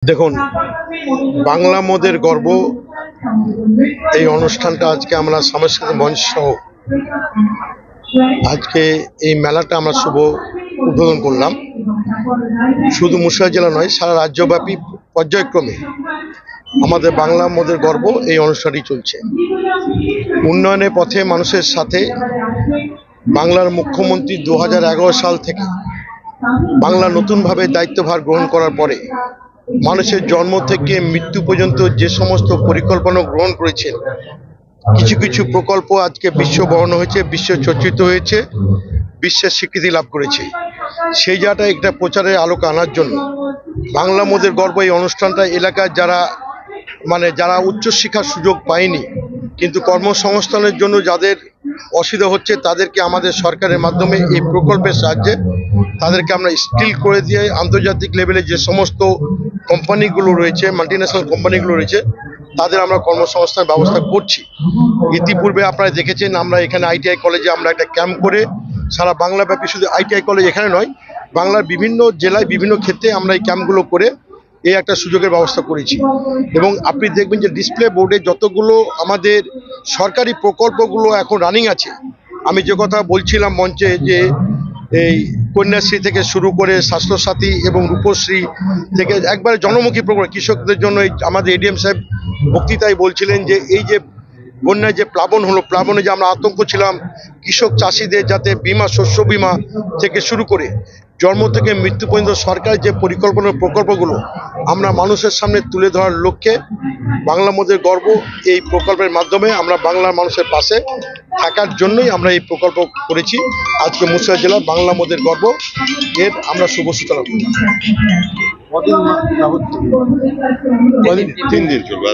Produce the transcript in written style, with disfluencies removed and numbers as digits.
দেখুন, বাংলা মোদের গর্ব এই অনুষ্ঠানটা আজকে আমরা সাংস্কৃতিক মঞ্চ সহ আজকে এই মেলাটা আমরা শুভ উদ্বোধন করলাম। শুধু মুর্শিদাবাদ জেলা নয়, সারা রাজ্যব্যাপী পর্যায়ক্রমে আমাদের বাংলা মোদের গর্ব এই অনুষ্ঠানটি চলছে। উন্নয়নের পথে মানুষের সাথে বাংলার মুখ্যমন্ত্রী 2011 সাল থেকে বাংলা নতুনভাবে দায়িত্বভার গ্রহণ করার পরে মানুষের জন্ম থেকে মৃত্যু পর্যন্ত যে সমস্ত পরিকল্পনা গ্রহণ করেছেন, কিছু কিছু প্রকল্প আজকে বিশ্ববরণ হয়েছে, বিশ্ব চর্চিত হয়েছে, বিশ্বের স্বীকৃতি লাভ করেছে। সেই জায়গাটা একটা প্রচারের আলোকে আনার জন্য বাংলা মোদের গর্ব এই অনুষ্ঠানটা এলাকার যারা উচ্চশিক্ষার সুযোগ পায়নি কিন্তু কর্মসংস্থানের জন্য যাদের অসুবিধা হচ্ছে, তাদেরকে আমাদের সরকারের মাধ্যমে এই প্রকল্পের সাহায্যে তাদেরকে আমরা স্কিল করে দিয়ে আন্তর্জাতিক লেভেলে যে সমস্ত কোম্পানিগুলো রয়েছে, মাল্টিন্যাশনাল কোম্পানিগুলো রয়েছে, তাদের আমরা কর্মসংস্থানের ব্যবস্থা করছি। ইতিপূর্বে আপনারা দেখেছেন, আমরা এখানে ITI কলেজে আমরা একটা ক্যাম্প করে সারা বাংলাব্যাপী, শুধু ITI কলেজ এখানে নয়, বাংলার বিভিন্ন জেলায় বিভিন্ন ক্ষেত্রে আমরা এই ক্যাম্পগুলো করে এই একটা সুযোগের ব্যবস্থা করেছি। এবং আপনি দেখবেন যে ডিসপ্লে বোর্ডে যতগুলো আমাদের সরকারি প্রকল্পগুলো এখন রানিং আছে, আমি যে কথা বলছিলাম মঞ্চে, যে এই কন্যাশ্রী থেকে শুরু করে স্বাস্থ্যসাথী এবং রূপশ্রী থেকে একবারে জনমুখী প্রকল্প কৃষকদের জন্য, আমাদের ADM সাহেব বক্তৃতায় বলছিলেন যে এই যে বন্যায় যে প্লাবন হলো, প্লাবনে যে আমরা আতঙ্ক ছিলাম, কৃষক চাষিদের যাতে বিমা, শস্য বিমা থেকে শুরু করে জন্ম থেকে মৃত্যু পর্যন্ত সরকারের যে পরিকল্পনা প্রকল্পগুলো আমরা মানুষের সামনে তুলে ধরার লক্ষ্যে বাংলা মোদের গর্ব এই প্রকল্পের মাধ্যমে আমরা বাংলার মানুষের পাশে থাকার জন্যই আমরা এই প্রকল্প করেছি। আজকে মুর্শিদাবাদ জেলা বাংলা মোদের গর্ব এর আমরা শুভ সূচনা করি। 3 দিন চলবে।